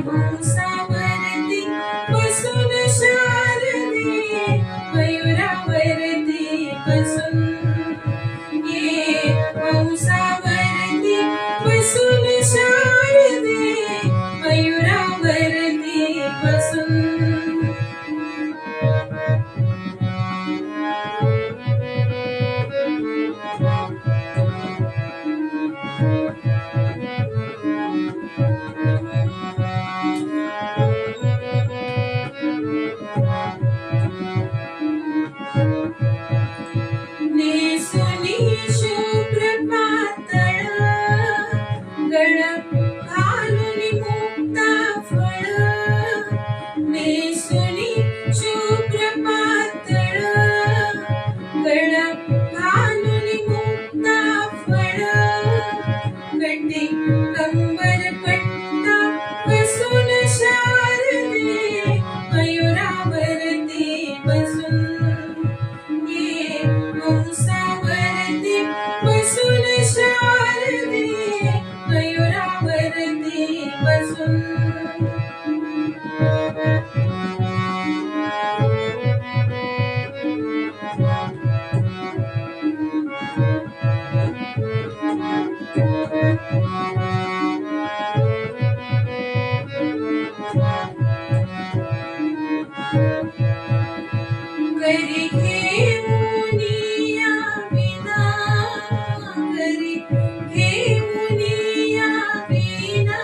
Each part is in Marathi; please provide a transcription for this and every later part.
हंसावरती बसून शारदे, मयुरावरती बसून हंसावरती बसून शारदे, मयुरावरती बसून नेसुनी शुभ्र पातळ गळ घालून मुक्ता फळ, नेसुनी शुभ्र पातळ गळ घालून मुक्ता फळ, गटी कंबर पट्टा बसून शारदे, मयुरावरती बसून हंसावरती बसून शारदे, मयुरावरती बसून करी घेऊनिया विना, करी घेऊनिया विना,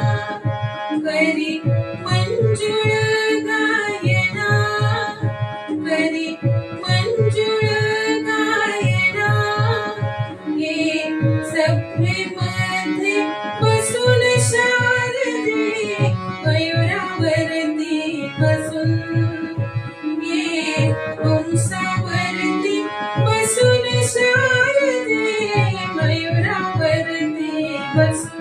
करी मंजुळ गायना, करी मंजुळ गायना, हे सभेमध्ये बसून शारदे, मयुरावरती बसून हंसावरती बसून शारदे, मयुरावरती बसून